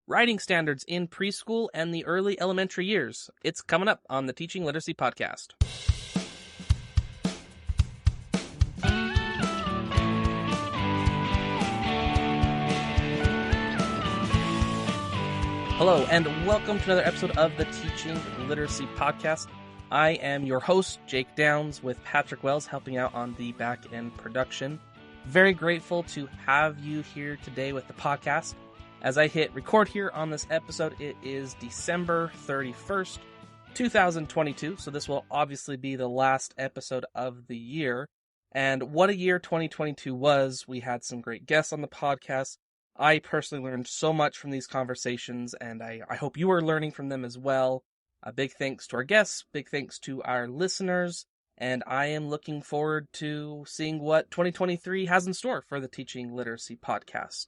writing standards in preschool and the early elementary years. It's coming up on the Teaching Literacy Podcast. Hello, and welcome to another episode of the Teaching Literacy Podcast. I am your host, Jake Downs, with Patrick Wells helping out on the back-end production. Very grateful to have you here today with the podcast. As I hit record here on this episode, it is December 31st, 2022, so this will obviously be the last episode of the year. And what a year 2022 was. We had some great guests on the podcast. I personally learned so much from these conversations, and I hope you are learning from them as well. A big thanks to our guests, big thanks to our listeners, and I am looking forward to seeing what 2023 has in store for the Teaching Literacy Podcast.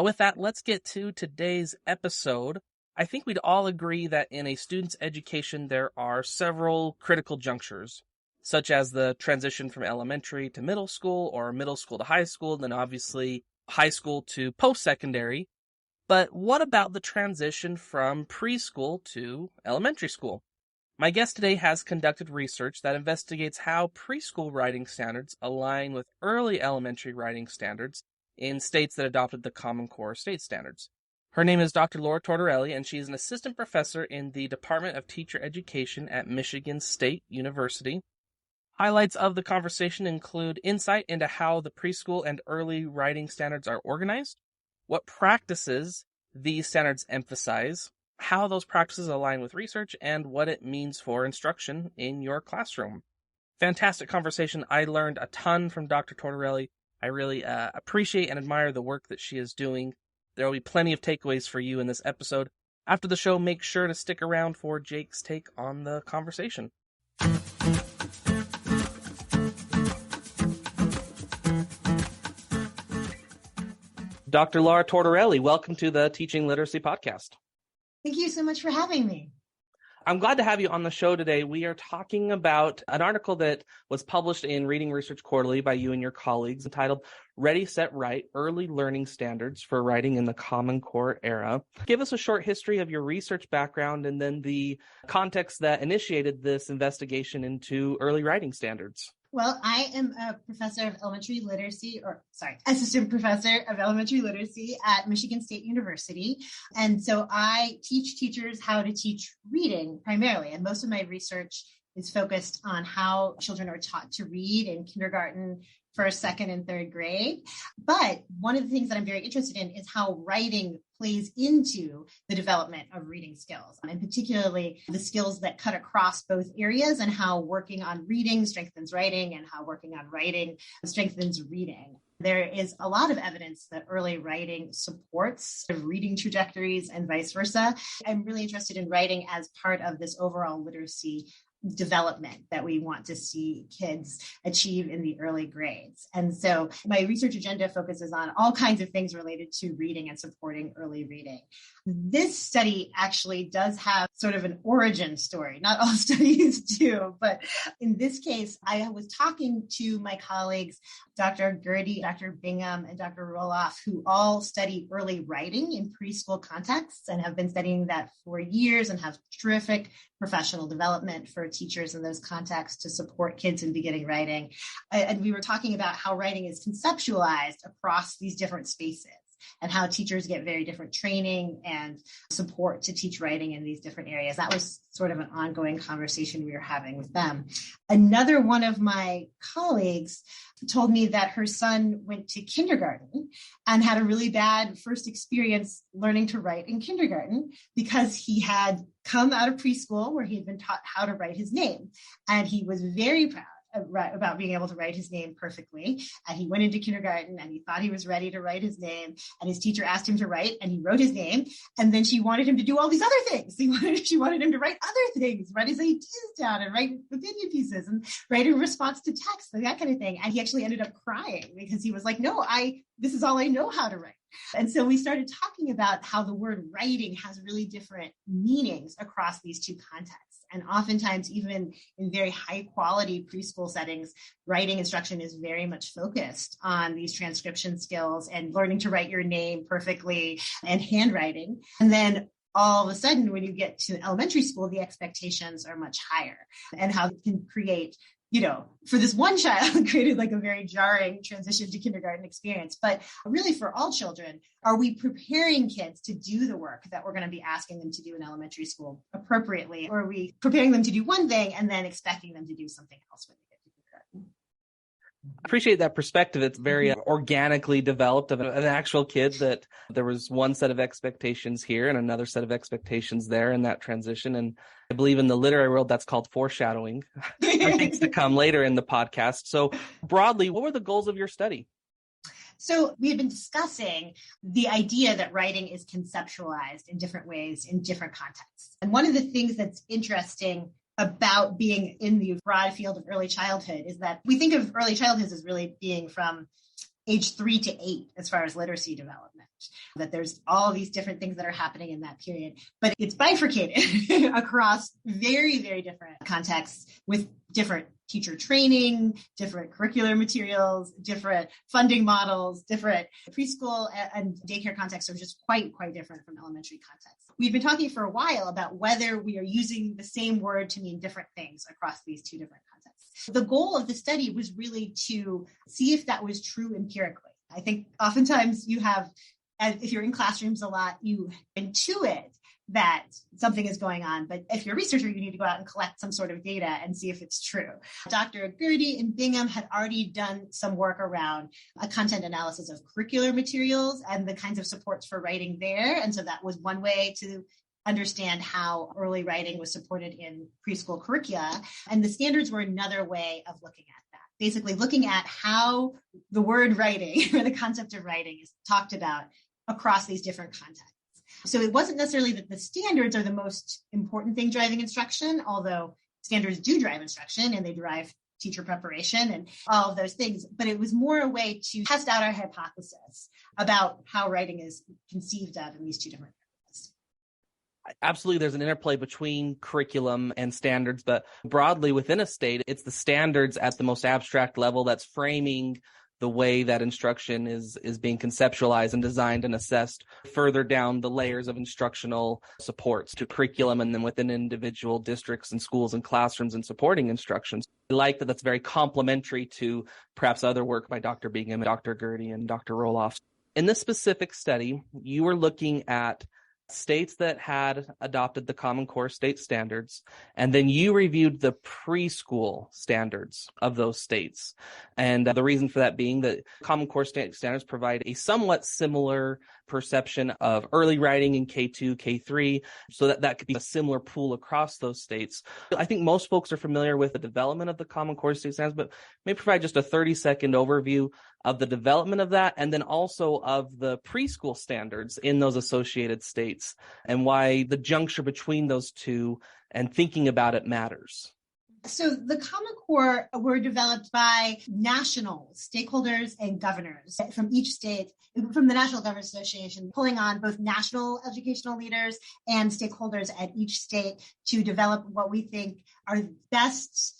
With that, let's get to today's episode. I think we'd all agree that in a student's education there are several critical junctures, such as the transition from elementary to middle school, or middle school to high school, and then obviously high school to post-secondary. But what about the transition from preschool to elementary school? My guest today has conducted research that investigates how preschool writing standards align with early elementary writing standards in states that adopted the Common Core state standards. Her name is Dr. Laura Tortorelli, and she is an assistant professor in the Department of Teacher Education at Michigan State University. Highlights of the conversation include insight into how the preschool and early writing standards are organized, what practices these standards emphasize, how those practices align with research, and what it means for instruction in your classroom. Fantastic conversation. I learned a ton from Dr. Tortorelli. I really appreciate and admire the work that she is doing. There will be plenty of takeaways for you in this episode. After the show, make sure to stick around for Jake's take on the conversation. Dr. Laura Tortorelli, welcome to the Teaching Literacy Podcast. Thank you so much for having me. I'm glad to have you on the show today. We are talking about an article that was published in Reading Research Quarterly by you and your colleagues entitled Ready, Set, Write, Early Learning Standards for Writing in the Common Core Era. Give us a short history of your research background and then the context that initiated this investigation into early writing standards. Well, I am a professor of elementary literacy, assistant professor of elementary literacy at Michigan State University. And so I teach teachers how to teach reading primarily. And most of my research is focused on how children are taught to read in kindergarten, first, second, and third grade. But one of the things that I'm very interested in is how writing plays into the development of reading skills, and particularly the skills that cut across both areas, and how working on reading strengthens writing and how working on writing strengthens reading. There is a lot of evidence that early writing supports reading trajectories and vice versa. I'm really interested in writing as part of this overall literacy development that we want to see kids achieve in the early grades. And so my research agenda focuses on all kinds of things related to reading and supporting early reading. This study actually does have sort of an origin story. Not all studies do, but in this case, I was talking to my colleagues, Dr. Gerdy, Dr. Bingham, and Dr. Roloff, who all study early writing in preschool contexts and have been studying that for years and have terrific professional development for teachers in those contexts to support kids in beginning writing. And we were talking about how writing is conceptualized across these different spaces, and how teachers get very different training and support to teach writing in these different areas. That was sort of an ongoing conversation we were having with them. Another one of my colleagues told me that her son went to kindergarten and had a really bad first experience learning to write in kindergarten because he had come out of preschool where he had been taught how to write his name. And he was very proud about being able to write his name perfectly. And he went into kindergarten and he thought he was ready to write his name. And his teacher asked him to write, and he wrote his name. And then she wanted him to do all these other things. She wanted him to write other things, write his ideas down and write opinion pieces and write in response to text and that kind of thing. And he actually ended up crying because he was like, no, this is all I know how to write. And so we started talking about how the word writing has really different meanings across these two contexts. And oftentimes, even in very high quality preschool settings, writing instruction is very much focused on these transcription skills and learning to write your name perfectly and handwriting. And then all of a sudden, when you get to elementary school, the expectations are much higher, and how it can create, for this one child, created like a very jarring transition to kindergarten experience. But really for all children, are we preparing kids to do the work that we're going to be asking them to do in elementary school appropriately? Or are we preparing them to do one thing and then expecting them to do something else when they get to kindergarten? I appreciate that perspective. It's very organically developed of an actual kid, that there was one set of expectations here and another set of expectations there in that transition. And I believe in the literary world, that's called foreshadowing for things to come later in the podcast. So broadly, what were the goals of your study? So we had been discussing the idea that writing is conceptualized in different ways in different contexts. And one of the things that's interesting about being in the broad field of early childhood is that we think of early childhood as really being from age 3 to 8 as far as literacy development, that there's all these different things that are happening in that period, but it's bifurcated across very, very different contexts with different teacher training, different curricular materials, different funding models, different preschool and daycare contexts are just quite different from elementary contexts. We've been talking for a while about whether we are using the same word to mean different things across these two different contexts. The goal of the study was really to see if that was true empirically. I think oftentimes you have, if you're in classrooms a lot, you intuit that something is going on. But if you're a researcher, you need to go out and collect some sort of data and see if it's true. Dr. Gertie in Bingham had already done some work around a content analysis of curricular materials and the kinds of supports for writing there. And so that was one way to understand how early writing was supported in preschool curricula. And the standards were another way of looking at that. Basically looking at how the word writing or the concept of writing is talked about across these different contexts. So it wasn't necessarily that the standards are the most important thing driving instruction, although standards do drive instruction and they drive teacher preparation and all of those things, but it was more a way to test out our hypothesis about how writing is conceived of in these two different areas. Absolutely, there's an interplay between curriculum and standards, but broadly within a state, it's the standards at the most abstract level that's framing the way that instruction is being conceptualized and designed and assessed further down the layers of instructional supports to curriculum and then within individual districts and schools and classrooms and supporting instructions. I like that that's very complementary to perhaps other work by Dr. Bingham, Dr. Gertie, and Dr. Roloff. In this specific study, you were looking at states that had adopted the Common Core state standards, and then you reviewed the preschool standards of those states. And the reason for that being that Common Core state standards provide a somewhat similar perception of early writing in K2, K3, so that could be a similar pool across those states. I think most folks are familiar with the development of the Common Core state standards, but may provide just a 30-second overview of the development of that, and then also of the preschool standards in those associated states, and why the juncture between those two and thinking about it matters. So the Common Core were developed by national stakeholders and governors from each state, from the National Governors Association, pulling on both national educational leaders and stakeholders at each state to develop what we think are best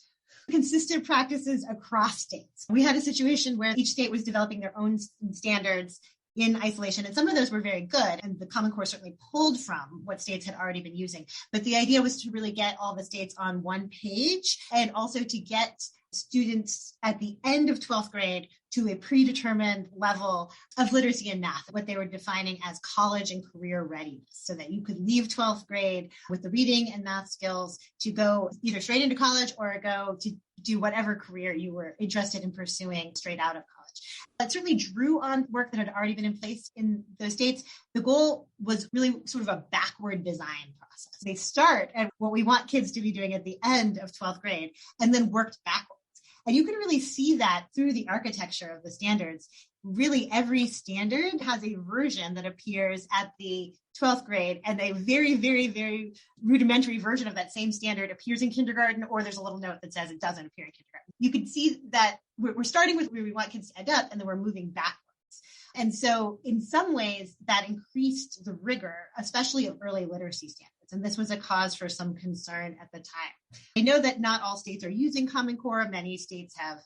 consistent practices across states. We had a situation where each state was developing their own standards in isolation, and some of those were very good, and the Common Core certainly pulled from what states had already been using. But the idea was to really get all the states on one page, and also to get students at the end of 12th grade to a predetermined level of literacy and math, what they were defining as college and career readiness, so that you could leave 12th grade with the reading and math skills to go either straight into college or go to do whatever career you were interested in pursuing straight out of college. It certainly drew on work that had already been in place in those states. The goal was really sort of a backward design process. They start at what we want kids to be doing at the end of 12th grade and then worked backwards. And you can really see that through the architecture of the standards. Really, every standard has a version that appears at the 12th grade, and a very, very, very rudimentary version of that same standard appears in kindergarten, or there's a little note that says it doesn't appear in kindergarten. You can see that we're starting with where we want kids to end up, and then we're moving backwards. And so in some ways that increased the rigor, especially of early literacy standards. And this was a cause for some concern at the time. I know that not all states are using Common Core. Many states have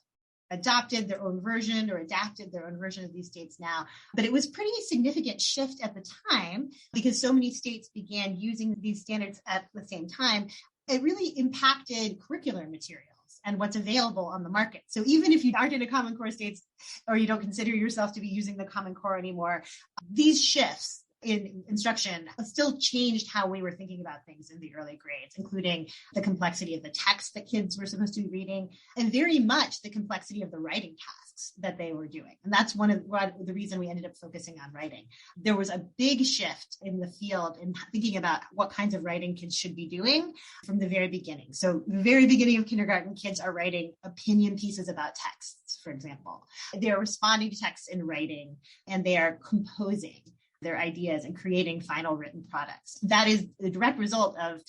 adopted their own version or adapted their own version of these states now. But it was pretty significant shift at the time because so many states began using these standards at the same time. It really impacted curricular materials and what's available on the market. So even if you aren't in a Common Core states or you don't consider yourself to be using the Common Core anymore, these shifts in instruction still changed how we were thinking about things in the early grades, including the complexity of the text that kids were supposed to be reading, and very much the complexity of the writing tasks that they were doing. And that's one of the reason we ended up focusing on writing. There was a big shift in the field in thinking about what kinds of writing kids should be doing from the very beginning. So the very beginning of kindergarten, kids are writing opinion pieces about texts, for example. They are responding to texts in writing, and they are composing their ideas and creating final written products. That is the direct result of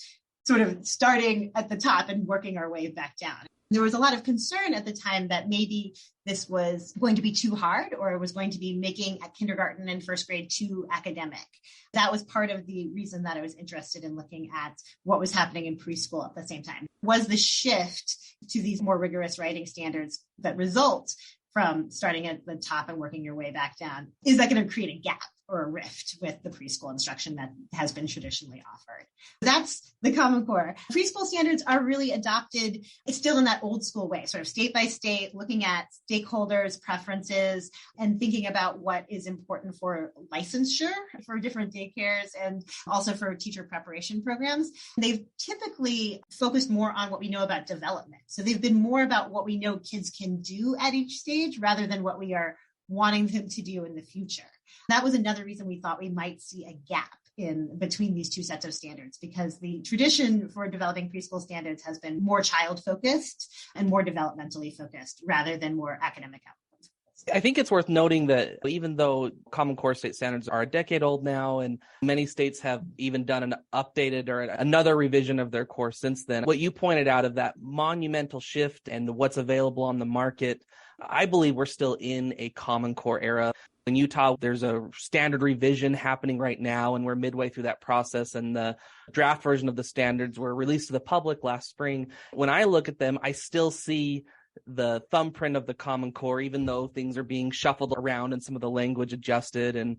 sort of starting at the top and working our way back down. There was a lot of concern at the time that maybe this was going to be too hard or it was going to be making kindergarten and first grade too academic. That was part of the reason that I was interested in looking at what was happening in preschool at the same time. Was the shift to these more rigorous writing standards that result from starting at the top and working your way back down, is that going to create a gap or a rift with the preschool instruction that has been traditionally offered? That's the Common Core. Preschool standards are really adopted. It's still in that old school way, sort of state by state, looking at stakeholders' preferences and thinking about what is important for licensure for different daycares and also for teacher preparation programs. They've typically focused more on what we know about development. So they've been more about what we know kids can do at each stage rather than what we are wanting them to do in the future. That was another reason we thought we might see a gap in between these two sets of standards, because the tradition for developing preschool standards has been more child focused and more developmentally focused rather than more academic outcomes. I think it's worth noting that even though Common Core state standards are a decade old now, and many states have even done an updated or another revision of their core since then, what you pointed out of that monumental shift and what's available on the market, I believe we're still in a Common Core era. In Utah, there's a standard revision happening right now, and we're midway through that process, and the draft version of the standards were released to the public last spring. When I look at them, I still see the thumbprint of the Common Core, even though things are being shuffled around and some of the language adjusted and,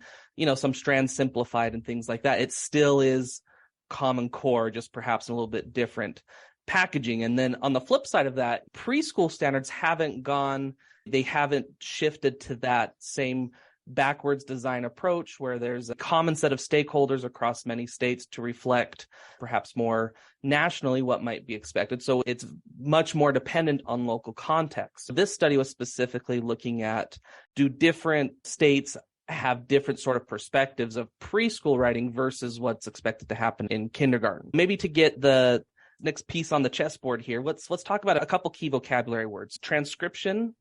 some strands simplified and things like that. It still is Common Core, just perhaps a little bit different packaging. And then on the flip side of that, preschool standards haven't shifted to that same backwards design approach where there's a common set of stakeholders across many states to reflect perhaps more nationally what might be expected. So it's much more dependent on local context. This study was specifically looking at, do different states have different sort of perspectives of preschool writing versus what's expected to happen in kindergarten? Maybe to get the next piece on the chessboard here, let's talk about a couple key vocabulary words: transcription,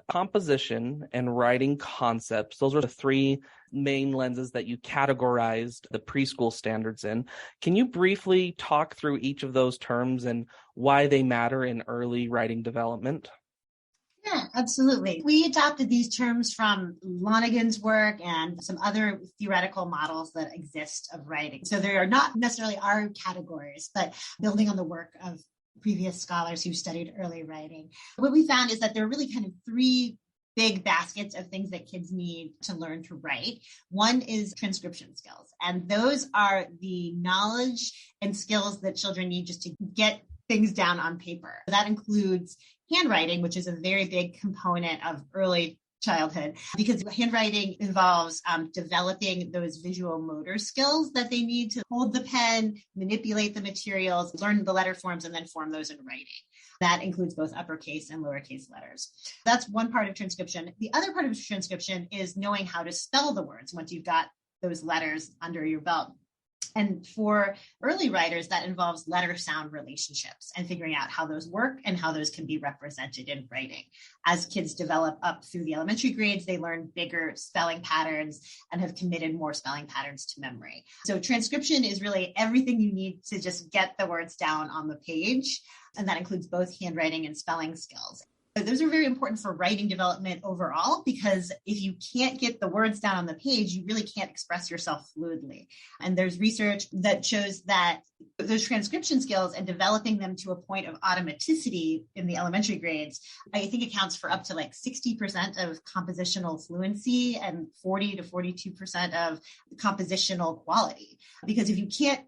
composition, and writing concepts. Those are the three main lenses that you categorized the preschool standards in. Can you briefly talk through each of those terms and why they matter in early writing development? Yeah, absolutely. We adopted these terms from Lonergan's work and some other theoretical models that exist of writing. So they are not necessarily our categories, but building on the work of previous scholars who studied early writing. What we found is that there are really kind of three big baskets of things that kids need to learn to write. One is transcription skills, and those are the knowledge and skills that children need just to get things down on paper. That includes handwriting, which is a very big component of early childhood, because handwriting involves developing those visual motor skills that they need to hold the pen, manipulate the materials, learn the letter forms, and then form those in writing. That includes both uppercase and lowercase letters. That's one part of transcription. The other part of transcription is knowing how to spell the words once you've got those letters under your belt. And for early writers, that involves letter-sound relationships and figuring out how those work and how those can be represented in writing. As kids develop up through the elementary grades, they learn bigger spelling patterns and have committed more spelling patterns to memory. So transcription is really everything you need to just get the words down on the page, and that includes both handwriting and spelling skills. Those are very important for writing development overall, because if you can't get the words down on the page, you really can't express yourself fluidly. And there's research that shows that those transcription skills and developing them to a point of automaticity in the elementary grades, I think accounts for up to like 60% of compositional fluency and 40 to 42% of compositional quality. Because if you can't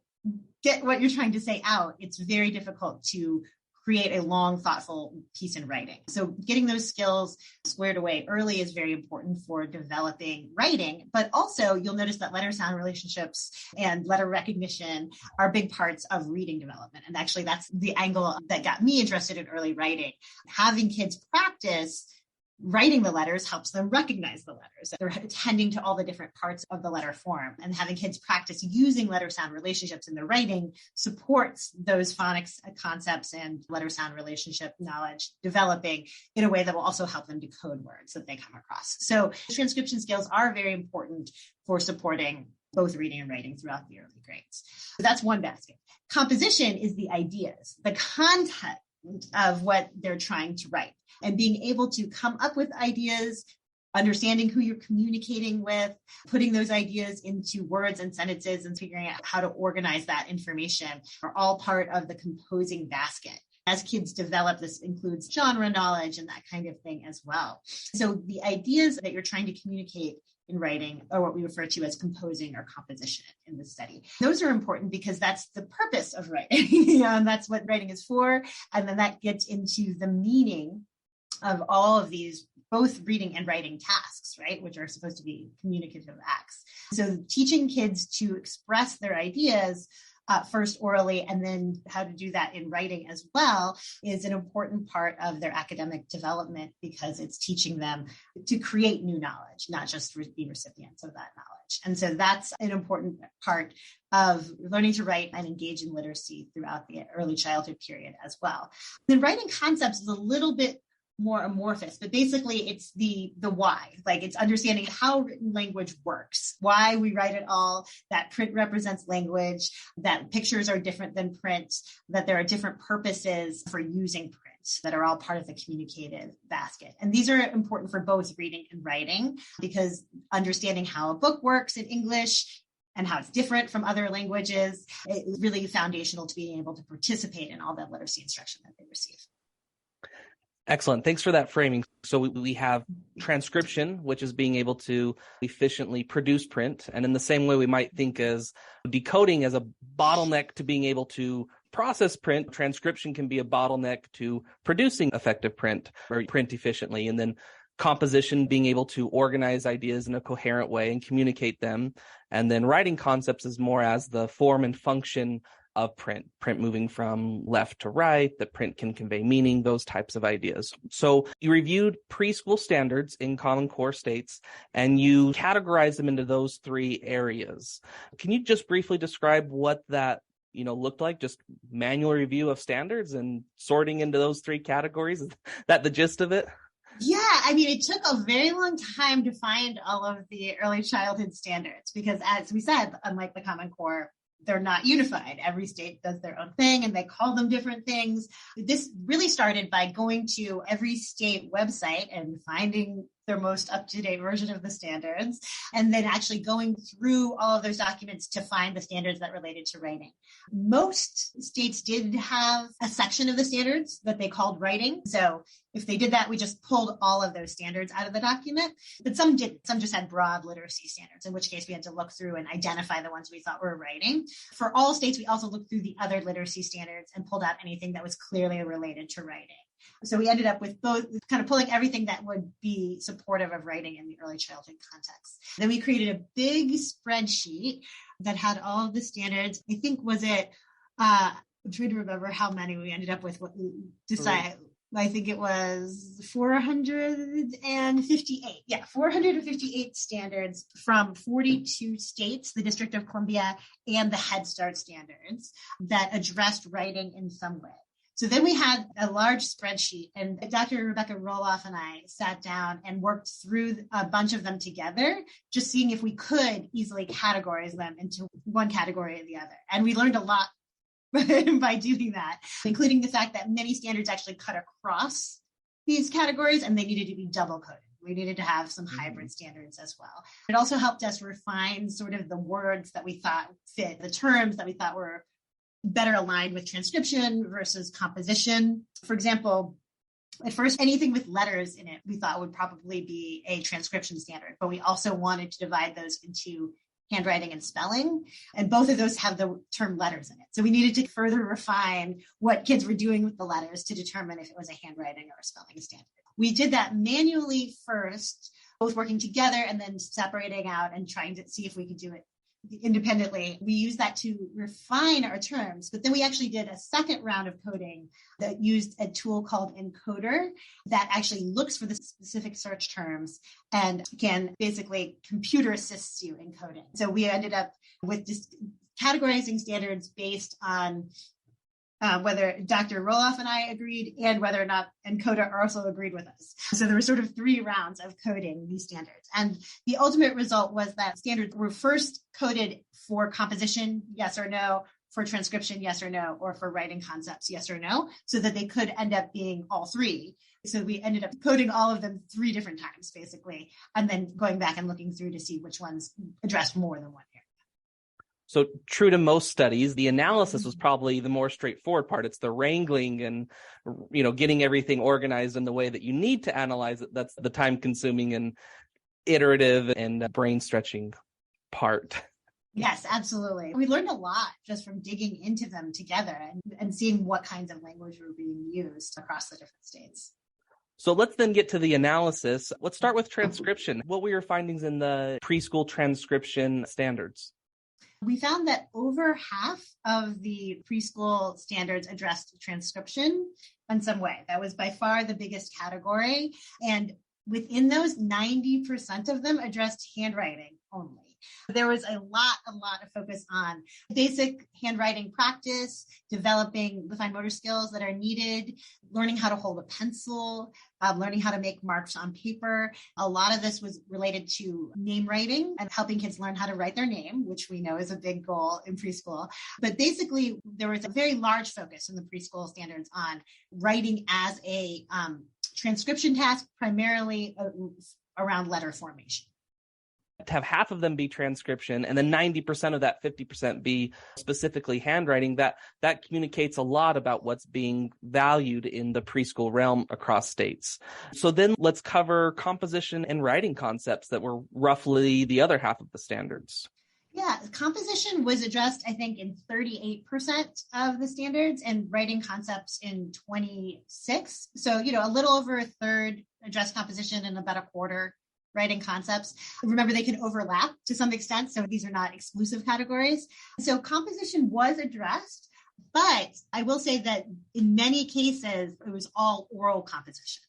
get what you're trying to say out, it's very difficult to create a long, thoughtful piece in writing. So getting those skills squared away early is very important for developing writing. But also, you'll notice that letter-sound relationships and letter recognition are big parts of reading development. And actually, that's the angle that got me interested in early writing. Having kids practice writing the letters helps them recognize the letters. They're attending to all the different parts of the letter form, and having kids practice using letter sound relationships in their writing supports those phonics concepts and letter sound relationship knowledge developing in a way that will also help them decode words that they come across. So transcription skills are very important for supporting both reading and writing throughout the early grades. So that's one basket. Composition is the ideas, the content of what they're trying to write, and being able to come up with ideas, understanding who you're communicating with, putting those ideas into words and sentences, and figuring out how to organize that information are all part of the composing basket. As kids develop, this includes genre knowledge and that kind of thing as well. So the ideas that you're trying to communicate in writing are what we refer to as composing or composition in the study. Those are important because that's the purpose of writing, and that's what writing is for. And then that gets into the meaning of all of these, both reading and writing tasks, right, which are supposed to be communicative acts. So teaching kids to express their ideas first orally, and then how to do that in writing as well, is an important part of their academic development, because it's teaching them to create new knowledge, not just be recipients of that knowledge. And so that's an important part of learning to write and engage in literacy throughout the early childhood period as well. Then writing concepts is a little bit more amorphous, but basically it's the why, like it's understanding how written language works, why we write it all, that print represents language, that pictures are different than print, that there are different purposes for using print that are all part of the communicative basket. And these are important for both reading and writing, because understanding how a book works in English and how it's different from other languages is really foundational to being able to participate in all that literacy instruction that they receive. Excellent. Thanks for that framing. So we have transcription, which is being able to efficiently produce print. And in the same way, we might think as decoding as a bottleneck to being able to process print, transcription can be a bottleneck to producing effective print or print efficiently. And then composition, being able to organize ideas in a coherent way and communicate them. And then writing concepts is more as the form and function of print moving from left to right, that print can convey meaning, those types of ideas. So you reviewed preschool standards in Common Core states, and you categorized them into those three areas. Can you just briefly describe what that looked like? Just manual review of standards and sorting into those three categories? Is that the gist of it? Yeah, I mean, it took a very long time to find all of the early childhood standards, because as we said, unlike the Common Core, they're not unified. Every state does their own thing and they call them different things. This really started by going to every state website and finding their most up-to-date version of the standards, and then actually going through all of those documents to find the standards that related to writing. Most states did have a section of the standards that they called writing. So if they did that, we just pulled all of those standards out of the document, but some didn't. Some just had broad literacy standards, in which case we had to look through and identify the ones we thought were writing. For all states, we also looked through the other literacy standards and pulled out anything that was clearly related to writing. So we ended up with both, kind of pulling everything that would be supportive of writing in the early childhood context. Then we created a big spreadsheet that had all of the standards. I think I'm trying to remember how many we ended up with. I think it was 458. Yeah, 458 standards from 42 states, the District of Columbia, and the Head Start standards that addressed writing in some way. So then we had a large spreadsheet, and Dr. Rebecca Roloff and I sat down and worked through a bunch of them together, just seeing if we could easily categorize them into one category or the other. And we learned a lot by doing that, including the fact that many standards actually cut across these categories, and they needed to be double coded. We needed to have some hybrid standards as well. It also helped us refine sort of the words that we thought fit, the terms that we thought were better aligned with transcription versus composition. For example, at first, anything with letters in it, we thought would probably be a transcription standard, but we also wanted to divide those into handwriting and spelling. And both of those have the term letters in it. So we needed to further refine what kids were doing with the letters to determine if it was a handwriting or a spelling standard. We did that manually first, both working together and then separating out and trying to see if we could do it independently. We used that to refine our terms, but then we actually did a second round of coding that used a tool called Encoder that actually looks for the specific search terms and can basically computer assists you in coding. So we ended up with just categorizing standards based on whether Dr. Roloff and I agreed and whether or not Encoder also agreed with us. So there were sort of 3 rounds of coding these standards. And the ultimate result was that standards were first coded for composition, yes or no, for transcription, yes or no, or for writing concepts, yes or no, so that they could end up being all 3. So we ended up coding all of them 3 different times, basically, and then going back and looking through to see which ones addressed more than one area. So true to most studies, the analysis was probably the more straightforward part. It's the wrangling and, getting everything organized in the way that you need to analyze it. That's the time-consuming and iterative and brain-stretching part. Yes, absolutely. We learned a lot just from digging into them together and seeing what kinds of language were being used across the different states. So let's then get to the analysis. Let's start with transcription. What were your findings in the preschool transcription standards? We found that over half of the preschool standards addressed transcription in some way. That was by far the biggest category. And within those, 90% of them addressed handwriting only. There was a lot of focus on basic handwriting practice, developing the fine motor skills that are needed, learning how to hold a pencil, learning how to make marks on paper. A lot of this was related to name writing and helping kids learn how to write their name, which we know is a big goal in preschool. But basically, there was a very large focus in the preschool standards on writing as a transcription task, primarily around letter formation. To have half of them be transcription and then 90% of that 50% be specifically handwriting, that communicates a lot about what's being valued in the preschool realm across states. So then let's cover composition and writing concepts that were roughly the other half of the standards. Yeah, composition was addressed, I think, in 38% of the standards and writing concepts in 26. So, a little over a third addressed composition and about a quarter writing concepts. Remember, they can overlap to some extent, so these are not exclusive categories. So composition was addressed, but I will say that in many cases, it was all oral composition.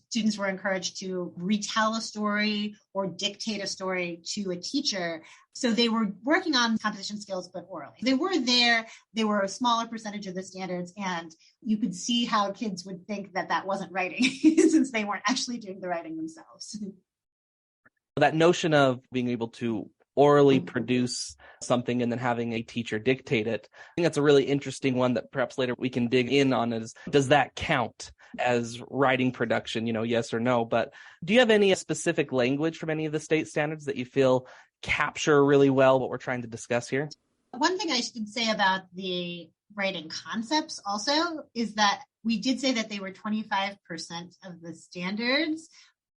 Students were encouraged to retell a story or dictate a story to a teacher. So they were working on composition skills, but orally. They were there. They were a smaller percentage of the standards, and you could see how kids would think that wasn't writing since they weren't actually doing the writing themselves. That notion of being able to orally produce something and then having a teacher dictate it, I think that's a really interesting one that perhaps later we can dig in on is, does that count as writing production, yes or no? But do you have any specific language from any of the state standards that you feel capture really well what we're trying to discuss here? One thing I should say about the writing concepts also is that we did say that they were 25% of the standards.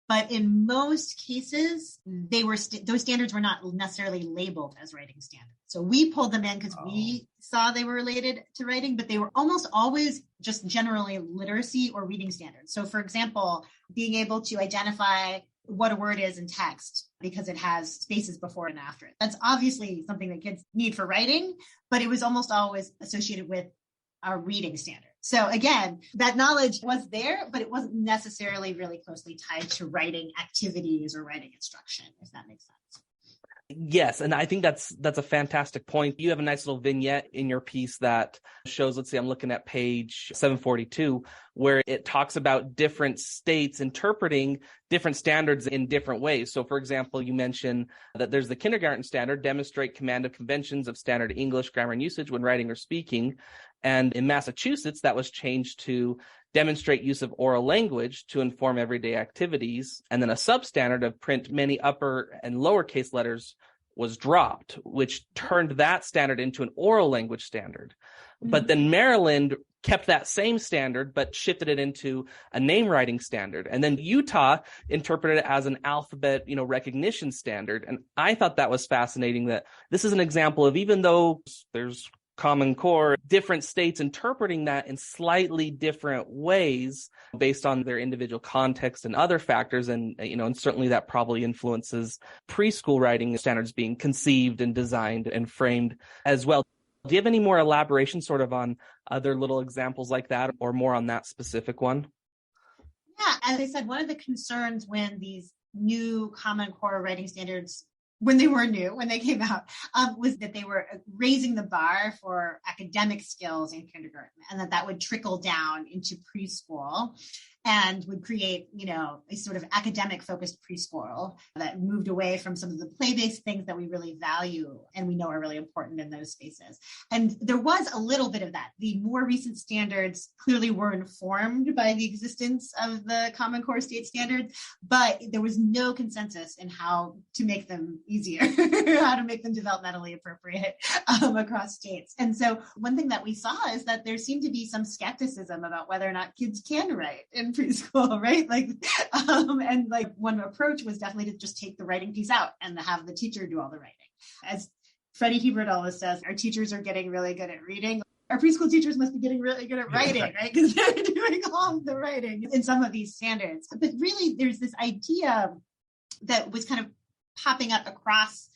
But in most cases, those standards were not necessarily labeled as writing standards. So we pulled them in because we saw they were related to writing, but they were almost always just generally literacy or reading standards. So for example, being able to identify what a word is in text because it has spaces before and after it. That's obviously something that kids need for writing, but it was almost always associated with our reading standard. So again, that knowledge was there, but it wasn't necessarily really closely tied to writing activities or writing instruction, if that makes sense. Yes, and I think that's a fantastic point. You have a nice little vignette in your piece that shows, let's see, I'm looking at page 742, where it talks about different states interpreting different standards in different ways. So, for example, you mentioned that there's the kindergarten standard, demonstrate command of conventions of standard English, grammar, and usage when writing or speaking. And in Massachusetts, that was changed to demonstrate use of oral language to inform everyday activities. And then a substandard of print many upper and lowercase letters was dropped, which turned that standard into an oral language standard. But then Maryland kept that same standard, but shifted it into a name writing standard. And then Utah interpreted it as an alphabet, recognition standard. And I thought that was fascinating, that this is an example of, even though there's Common Core, different states interpreting that in slightly different ways based on their individual context and other factors. And, and certainly that probably influences preschool writing standards being conceived and designed and framed as well. Do you have any more elaboration sort of on other little examples like that, or more on that specific one? Yeah, as I said, one of the concerns when these new Common Core writing standards, when they came out, was that they were raising the bar for academic skills in kindergarten, and that would trickle down into preschool and would create, a sort of academic focused preschool that moved away from some of the play-based things that we really value and we know are really important in those spaces. And there was a little bit of that. The more recent standards clearly were informed by the existence of the Common Core state standards, but there was no consensus in how to make them easier, how to make them developmentally appropriate across states. And so one thing that we saw is that there seemed to be some skepticism about whether or not kids can write in preschool, right? And one approach was definitely to just take the writing piece out and have the teacher do all the writing. As Freddie Hebert always says, our teachers are getting really good at reading. Our preschool teachers must be getting really good at writing, right? Because they're doing all of the writing in some of these standards. But really, there's this idea that was kind of popping up across,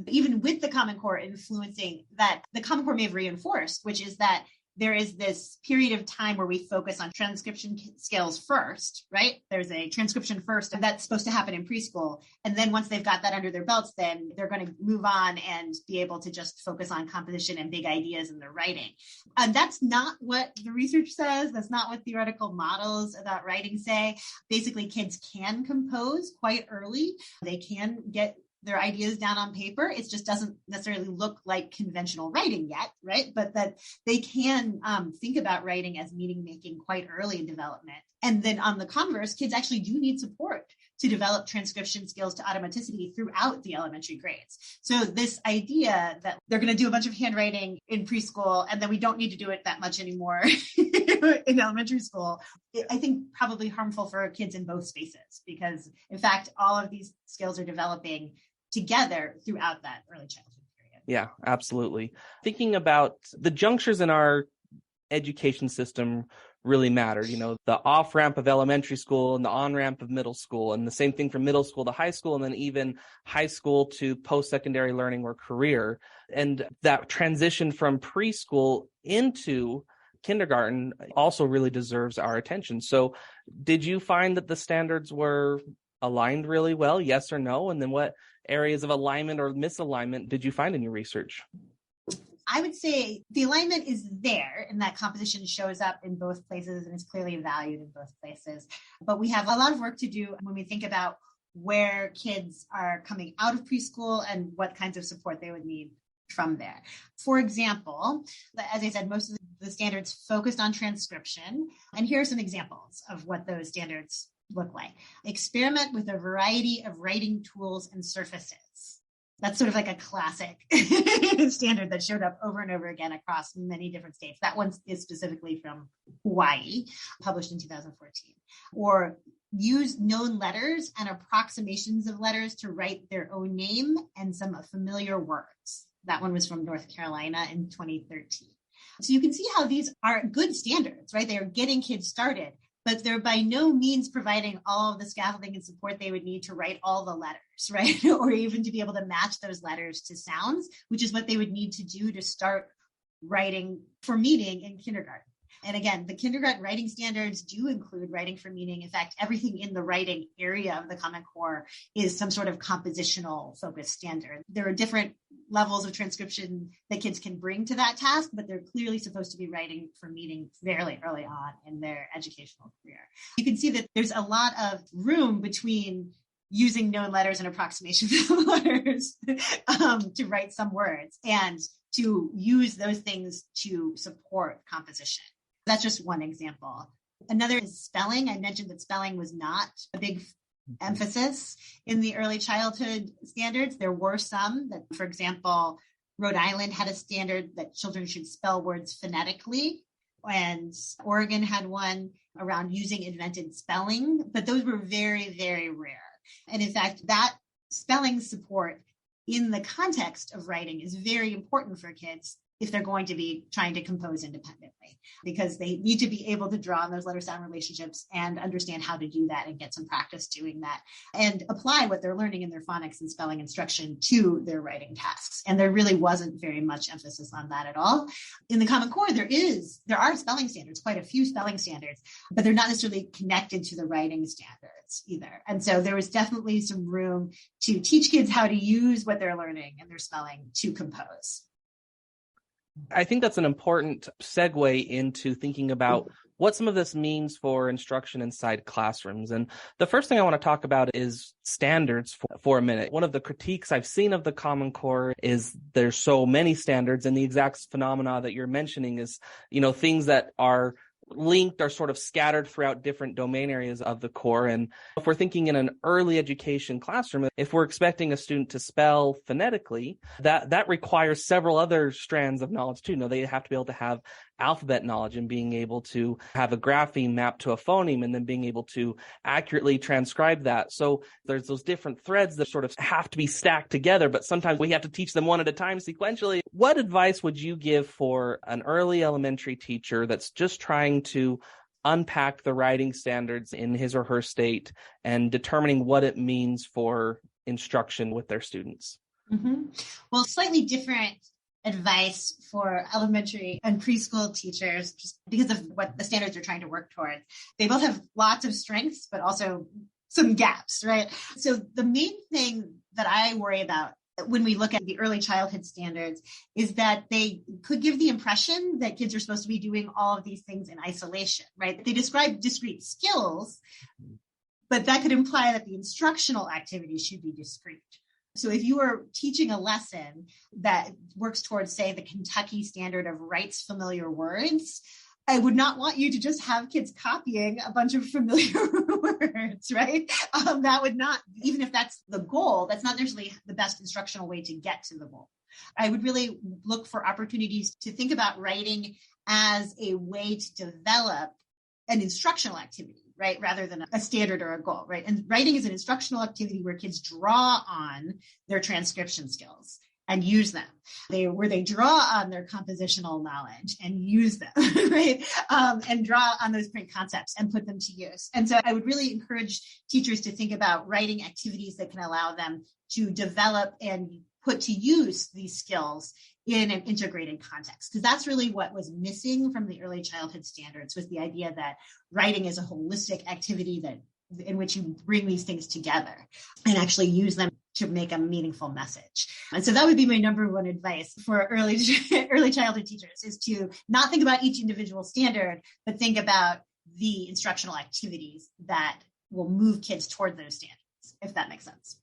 even with the Common Core influencing, that the Common Core may have reinforced, which is that there is this period of time where we focus on transcription skills first, right? There's a transcription first, and that's supposed to happen in preschool. And then once they've got that under their belts, then they're going to move on and be able to just focus on composition and big ideas in their writing. And that's not what the research says. That's not what theoretical models about writing say. Basically, kids can compose quite early. They can get their ideas down on paper. It just doesn't necessarily look like conventional writing yet, right? But that they can think about writing as meaning making quite early in development. And then on the converse, kids actually do need support to develop transcription skills to automaticity throughout the elementary grades. So this idea that they're going to do a bunch of handwriting in preschool and then we don't need to do it that much anymore in elementary school, I think probably harmful for kids in both spaces, because in fact, all of these skills are developing together throughout that early childhood period. Yeah, absolutely. Thinking about the junctures in our education system really mattered. The off-ramp of elementary school and the on-ramp of middle school, and the same thing from middle school to high school, and then even high school to post-secondary learning or career. And that transition from preschool into kindergarten also really deserves our attention. So did you find that the standards were aligned really well, yes or no? And then what areas of alignment or misalignment did you find in your research? I would say the alignment is there, and that composition shows up in both places and is clearly valued in both places. But we have a lot of work to do when we think about where kids are coming out of preschool and what kinds of support they would need from there. For example, as I said, most of the standards focused on transcription. And here are some examples of what those standards look like. Experiment with a variety of writing tools and surfaces. That's sort of like a classic standard that showed up over and over again across many different states. That one is specifically from Hawaii, published in 2014. Or use known letters and approximations of letters to write their own name and some familiar words. That one was from North Carolina in 2013. So you can see how these are good standards, right? They are getting kids started, but they're by no means providing all of the scaffolding and support they would need to write all the letters, right? Or even to be able to match those letters to sounds, which is what they would need to do to start writing for meaning in kindergarten. And again, the kindergarten writing standards do include writing for meaning. In fact, everything in the writing area of the Common Core is some sort of compositional focused standard. There are different levels of transcription that kids can bring to that task, but they're clearly supposed to be writing for meaning fairly early on in their educational career. You can see that there's a lot of room between using known letters and approximations of letters to write some words, and to use those things to support composition. That's just one example. Another is spelling. I mentioned that spelling was not a big emphasis in the early childhood standards. There were some that, for example, Rhode Island had a standard that children should spell words phonetically, and Oregon had one around using invented spelling, but those were very, very rare. And in fact, that spelling support in the context of writing is very important for kids if they're going to be trying to compose independently, because they need to be able to draw on those letter sound relationships and understand how to do that and get some practice doing that and apply what they're learning in their phonics and spelling instruction to their writing tasks. And there really wasn't very much emphasis on that at all. In the Common Core, there are spelling standards, quite a few spelling standards, but they're not necessarily connected to the writing standards either. And so there was definitely some room to teach kids how to use what they're learning in their spelling to compose. I think that's an important segue into thinking about what some of this means for instruction inside classrooms. And the first thing I want to talk about is standards for a minute. One of the critiques I've seen of the Common Core is there's so many standards, and the exact phenomena that you're mentioning is, things that are linked are sort of scattered throughout different domain areas of the core. And if we're thinking in an early education classroom, if we're expecting a student to spell phonetically, that requires several other strands of knowledge too. They have to be able to have alphabet knowledge and being able to have a grapheme mapped to a phoneme and then being able to accurately transcribe that. So there's those different threads that sort of have to be stacked together, but sometimes we have to teach them one at a time sequentially. What advice would you give for an early elementary teacher that's just trying to unpack the writing standards in his or her state and determining what it means for instruction with their students? Mm-hmm. Well, slightly different advice for elementary and preschool teachers, just because of what the standards are trying to work towards. They both have lots of strengths, but also some gaps, right? So the main thing that I worry about when we look at the early childhood standards is that they could give the impression that kids are supposed to be doing all of these things in isolation, right? They describe discrete skills, but that could imply that the instructional activities should be discrete. So if you are teaching a lesson that works towards, say, the Kentucky standard of writes familiar words, I would not want you to just have kids copying a bunch of familiar words, right? That would not, even if that's the goal, that's not necessarily the best instructional way to get to the goal. I would really look for opportunities to think about writing as a way to develop an instructional activity, right? Rather than a standard or a goal, right? And writing is an instructional activity where kids draw on their transcription skills and use them. Where they draw on their compositional knowledge and use them, right? And draw on those print concepts and put them to use. And so I would really encourage teachers to think about writing activities that can allow them to develop and put to use these skills in an integrated context, because that's really what was missing from the early childhood standards, was the idea that writing is a holistic activity in which you bring these things together and actually use them to make a meaningful message. And so that would be my number one advice for early childhood teachers, is to not think about each individual standard, but think about the instructional activities that will move kids toward those standards, if that makes sense.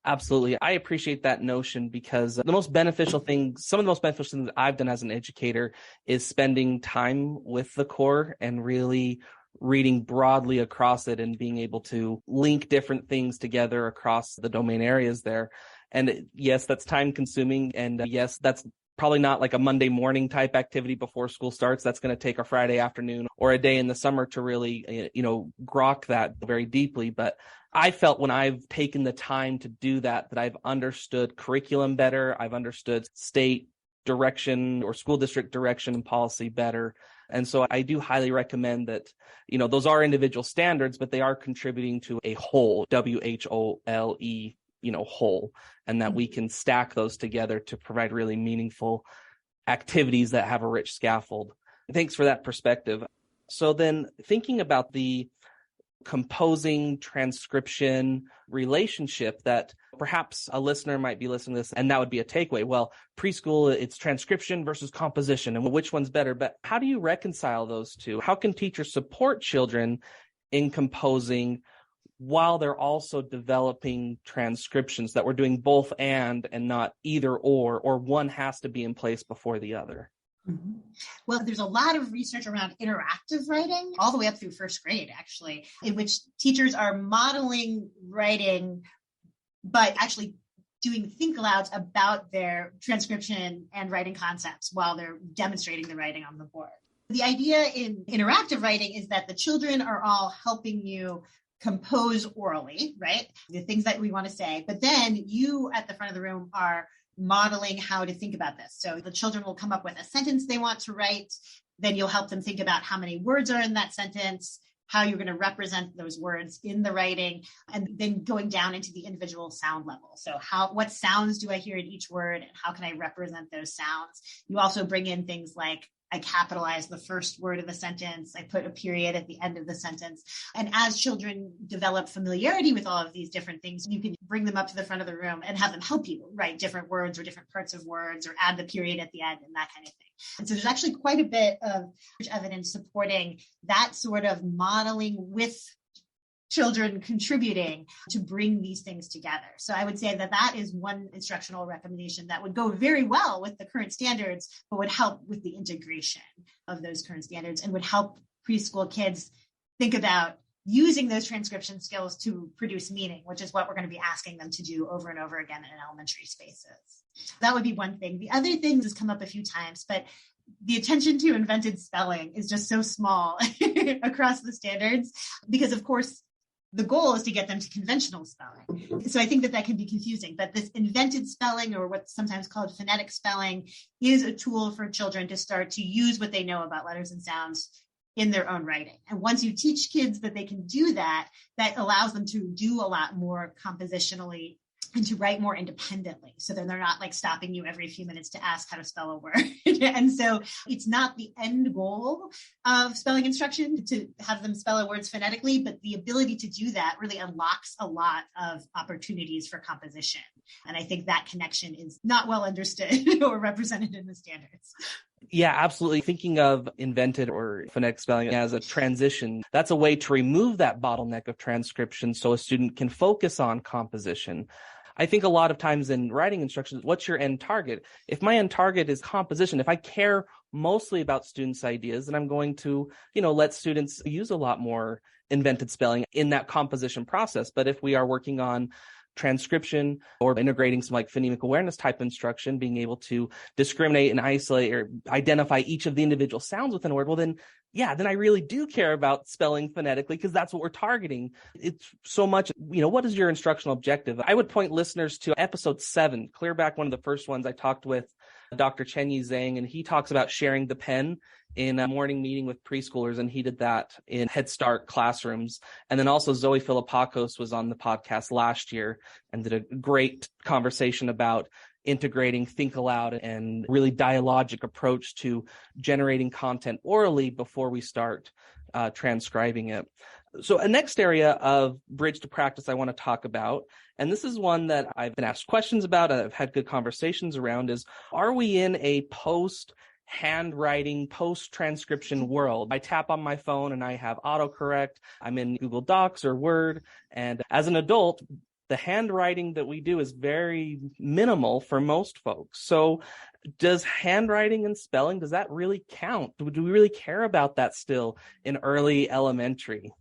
Absolutely. I appreciate that notion, because some of the most beneficial things that I've done as an educator is spending time with the core and really reading broadly across it and being able to link different things together across the domain areas there. And yes, that's time consuming. And yes, that's probably not like a Monday morning type activity before school starts. That's going to take a Friday afternoon or a day in the summer to really, grok that very deeply. But I felt when I've taken the time to do that I've understood curriculum better. I've understood state direction or school district direction and policy better. And so I do highly recommend that, those are individual standards, but they are contributing to a whole, WHOLE, whole, and that we can stack those together to provide really meaningful activities that have a rich scaffold. Thanks for that perspective. So then thinking about the composing transcription relationship that perhaps a listener might be listening to this, and that would be a takeaway. Well, preschool, it's transcription versus composition, and which one's better? But how do you reconcile those two? How can teachers support children in composing while they're also developing transcriptions, that we're doing both and not either or one has to be in place before the other? Mm-hmm. Well, there's a lot of research around interactive writing, all the way up through first grade, actually, in which teachers are modeling writing, but actually doing think alouds about their transcription and writing concepts while they're demonstrating the writing on the board. The idea in interactive writing is that the children are all helping you compose orally, right? The things that we want to say, but then you at the front of the room are modeling how to think about this. So the children will come up with a sentence they want to write. Then you'll help them think about how many words are in that sentence, how you're going to represent those words in the writing, and then going down into the individual sound level. So what sounds do I hear in each word, and how can I represent those sounds? You also bring in things like, I capitalize the first word of the sentence. I put a period at the end of the sentence. And as children develop familiarity with all of these different things, you can bring them up to the front of the room and have them help you write different words or different parts of words, or add the period at the end and that kind of thing. And so there's actually quite a bit of evidence supporting that sort of modeling with children contributing to bring these things together. So I would say that is one instructional recommendation that would go very well with the current standards, but would help with the integration of those current standards and would help preschool kids think about using those transcription skills to produce meaning, which is what we're going to be asking them to do over and over again in elementary spaces. That would be one thing. The other thing has come up a few times, but the attention to invented spelling is just so small across the standards because, of course, the goal is to get them to conventional spelling. So I think that can be confusing, but this invented spelling, or what's sometimes called phonetic spelling, is a tool for children to start to use what they know about letters and sounds in their own writing. And once you teach kids that they can do that, that allows them to do a lot more compositionally and to write more independently. So then they're not like stopping you every few minutes to ask how to spell a word. And so it's not the end goal of spelling instruction to have them spell words phonetically, but the ability to do that really unlocks a lot of opportunities for composition. And I think that connection is not well understood or represented in the standards. Yeah, absolutely. Thinking of invented or phonetic spelling as a transition, that's a way to remove that bottleneck of transcription so a student can focus on composition. I think a lot of times in writing instructions, what's your end target? If my end target is composition, if I care mostly about students' ideas, then I'm going to, let students use a lot more invented spelling in that composition process. But if we are working on transcription or integrating some like phonemic awareness type instruction, being able to discriminate and isolate or identify each of the individual sounds within a word, well, then I really do care about spelling phonetically because that's what we're targeting. It's so much, what is your instructional objective? I would point listeners to episode 7, clear back one of the first ones I talked with Dr. Chenyi Zhang, and he talks about sharing the pen in a morning meeting with preschoolers, and he did that in Head Start classrooms. And then also Zoe Philippakos was on the podcast last year and did a great conversation about integrating think aloud and really dialogic approach to generating content orally before we start transcribing it. So a next area of bridge to practice I want to talk about, and this is one that I've been asked questions about, I've had good conversations around, is are we in a post-handwriting, post-transcription world? I tap on my phone and I have autocorrect. I'm in Google Docs or Word. And as an adult, the handwriting that we do is very minimal for most folks. So does handwriting and spelling, does that really count? Do we really care about that still in early elementary?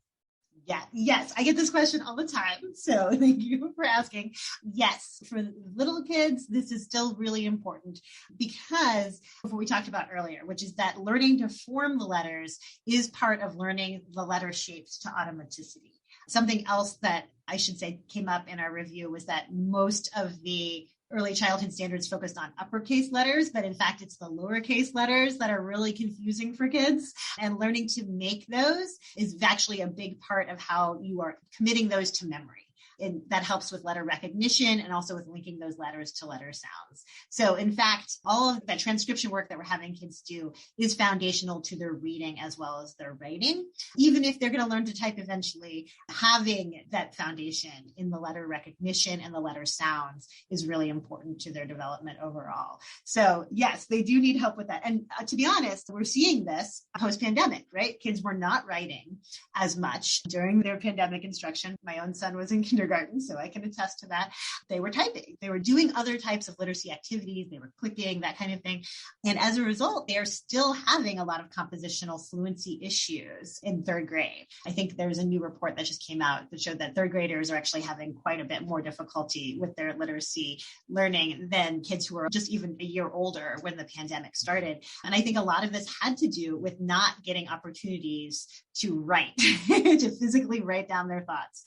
Yeah. Yes. I get this question all the time. So thank you for asking. Yes. For little kids, this is still really important because of what we talked about earlier, which is that learning to form the letters is part of learning the letter shapes to automaticity. Something else that I should say came up in our review was that most of the early childhood standards focused on uppercase letters, but in fact, it's the lowercase letters that are really confusing for kids. And learning to make those is actually a big part of how you are committing those to memory. And that helps with letter recognition and also with linking those letters to letter sounds. So in fact, all of that transcription work that we're having kids do is foundational to their reading as well as their writing. Even if they're going to learn to type eventually, having that foundation in the letter recognition and the letter sounds is really important to their development overall. So yes, they do need help with that. And to be honest, we're seeing this post-pandemic, right? Kids were not writing as much during their pandemic instruction. My own son was in kindergarten, so I can attest to that. They were typing. They were doing other types of literacy activities. They were clicking, that kind of thing. And as a result, they're still having a lot of compositional fluency issues in third grade. I think there's a new report that just came out that showed that third graders are actually having quite a bit more difficulty with their literacy learning than kids who were just even a year older when the pandemic started. And I think a lot of this had to do with not getting opportunities to write, to physically write down their thoughts.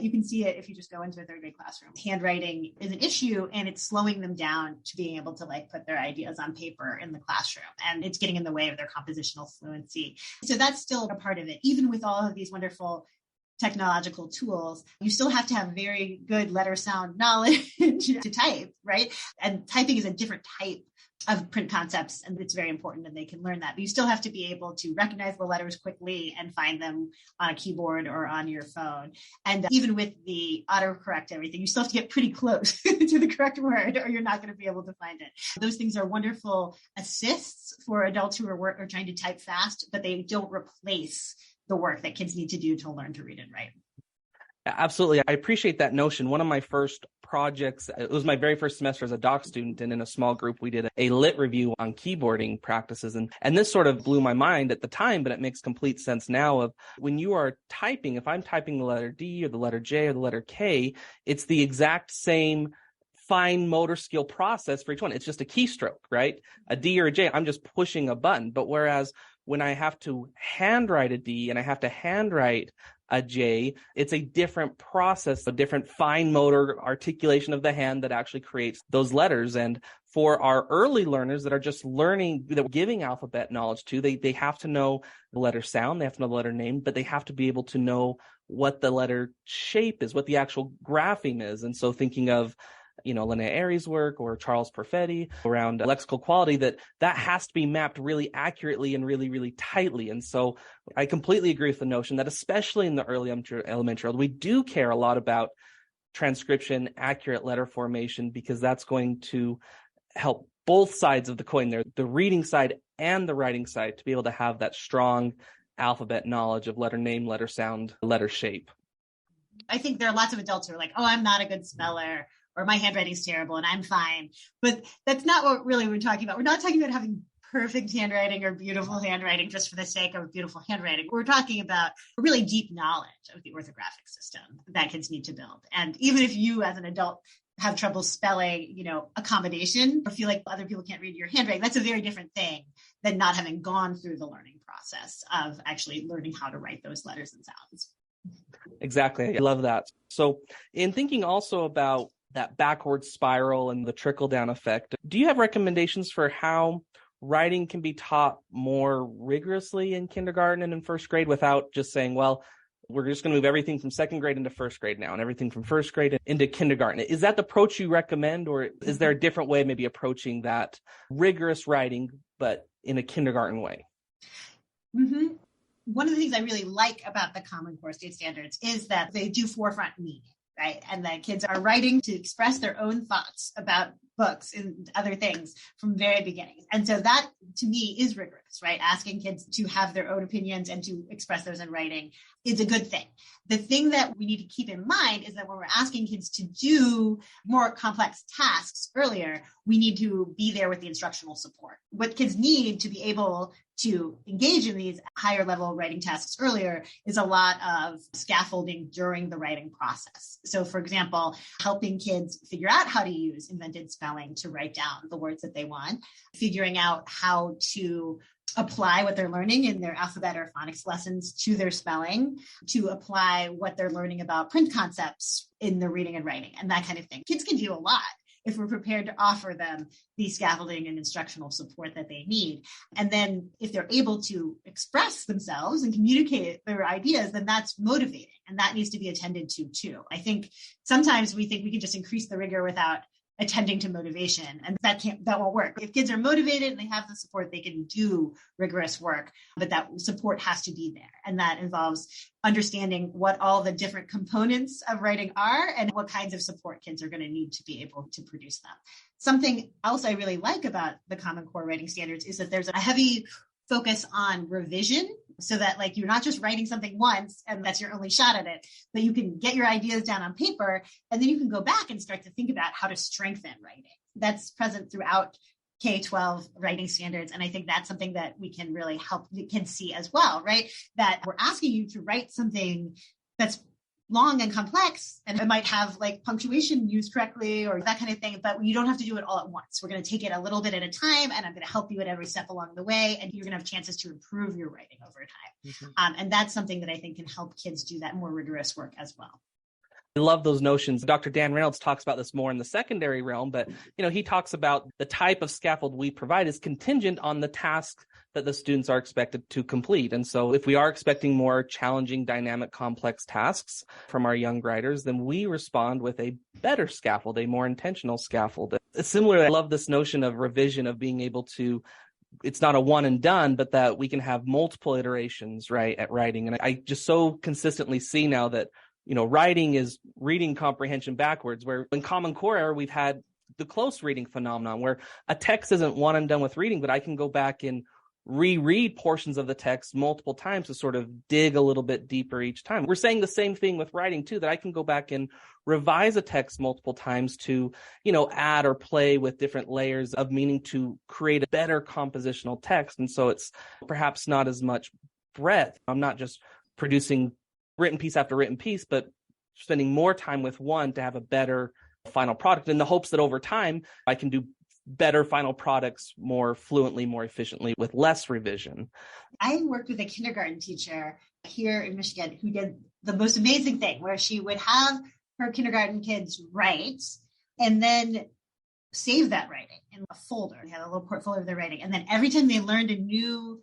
You can see it if you just go into a third grade classroom. Handwriting is an issue, and it's slowing them down to being able to put their ideas on paper in the classroom, and it's getting in the way of their compositional fluency. So that's still a part of it. Even with all of these wonderful technological tools, you still have to have very good letter sound knowledge to type, right? And typing is a different type of print concepts, and it's very important that they can learn that. But you still have to be able to recognize the letters quickly and find them on a keyboard or on your phone. And even with the autocorrect everything, you still have to get pretty close to the correct word, or you're not going to be able to find it. Those things are wonderful assists for adults who are trying to type fast, but they don't replace the work that kids need to do to learn to read and write. Absolutely. I appreciate that notion. One of my first projects, it was my very first semester as a doc student, and in a small group, we did a lit review on keyboarding practices. And this sort of blew my mind at the time, but it makes complete sense now of when you are typing, if I'm typing the letter D or the letter J or the letter K, it's the exact same fine motor skill process for each one. It's just a keystroke, right? A D or a J, I'm just pushing a button. But whereas when I have to handwrite a D and I have to handwrite a J, it's a different process, a different fine motor articulation of the hand that actually creates those letters. And for our early learners that are just learning, that we're giving alphabet knowledge to, they have to know the letter sound, they have to know the letter name, but they have to be able to know what the letter shape is, what the actual grapheme is. And so thinking of Linnea Airy's work or Charles Perfetti around lexical quality, that has to be mapped really accurately and really, really tightly. And so I completely agree with the notion that especially in the early elementary, we do care a lot about transcription, accurate letter formation, because that's going to help both sides of the coin there, the reading side and the writing side, to be able to have that strong alphabet knowledge of letter name, letter sound, letter shape. I think there are lots of adults who are like, oh, I'm not a good speller, or my handwriting's terrible and I'm fine. But that's not what really we're talking about. We're not talking about having perfect handwriting or beautiful handwriting just for the sake of beautiful handwriting. We're talking about a really deep knowledge of the orthographic system that kids need to build. And even if you as an adult have trouble spelling, accommodation, or feel like other people can't read your handwriting, that's a very different thing than not having gone through the learning process of actually learning how to write those letters and sounds. Exactly. I love that. So in thinking also about that backward spiral and the trickle-down effect, do you have recommendations for how writing can be taught more rigorously in kindergarten and in first grade without just saying, well, we're just going to move everything from second grade into first grade now and everything from first grade into kindergarten? Is that the approach you recommend, or is there a different way of maybe approaching that rigorous writing, but in a kindergarten way? Mm-hmm. One of the things I really like about the Common Core state standards is that they do forefront meaning. Right. And that kids are writing to express their own thoughts about books and other things from very beginning. And so that to me is rigorous, right? Asking kids to have their own opinions and to express those in writing is a good thing. The thing that we need to keep in mind is that when we're asking kids to do more complex tasks earlier, we need to be there with the instructional support. What kids need to be able to engage in these higher level writing tasks earlier is a lot of scaffolding during the writing process. So for example, helping kids figure out how to use invented spelling to write down the words that they want, figuring out how to apply what they're learning in their alphabet or phonics lessons to their spelling, to apply what they're learning about print concepts in their reading and writing and that kind of thing. Kids can do a lot if we're prepared to offer them the scaffolding and instructional support that they need. And then if they're able to express themselves and communicate their ideas, then that's motivating. And that needs to be attended to too. I think sometimes we think we can just increase the rigor without attending to motivation, and that won't work. If kids are motivated and they have the support, they can do rigorous work, but that support has to be there. And that involves understanding what all the different components of writing are and what kinds of support kids are going to need to be able to produce them. Something else I really like about the Common Core writing standards is that there's a heavy focus on revision, so that like you're not just writing something once and that's your only shot at it, but you can get your ideas down on paper and then you can go back and start to think about how to strengthen writing. That's present throughout K-12 writing standards. And I think that's something that we can really help the kids see as well, right? That we're asking you to write something that's long and complex, and it might have like punctuation used correctly or that kind of thing, but you don't have to do it all at once. We're going to take it a little bit at a time, and I'm going to help you at every step along the way, and you're going to have chances to improve your writing over time. And that's something that I think can help kids do that more rigorous work as well. I love those notions. Dr. Dan Reynolds talks about this more in the secondary realm, but he talks about the type of scaffold we provide is contingent on the task that the students are expected to complete. And so if we are expecting more challenging, dynamic, complex tasks from our young writers, then we respond with a better scaffold, a more intentional scaffold. Similarly, I love this notion of revision, of being able to, it's not a one and done, but that we can have multiple iterations, right, at writing. And I just so consistently see now that, writing is reading comprehension backwards, where in Common Core era, we've had the close reading phenomenon where a text isn't one and done with reading, but I can go back and reread portions of the text multiple times to sort of dig a little bit deeper each time. We're saying the same thing with writing too, that I can go back and revise a text multiple times to, add or play with different layers of meaning to create a better compositional text. And so it's perhaps not as much breadth. I'm not just producing written piece after written piece, but spending more time with one to have a better final product in the hopes that over time I can do better final products more fluently, more efficiently with less revision. I worked with a kindergarten teacher here in Michigan who did the most amazing thing, where she would have her kindergarten kids write and then save that writing in a folder. They had a little portfolio of their writing. And then every time they learned a new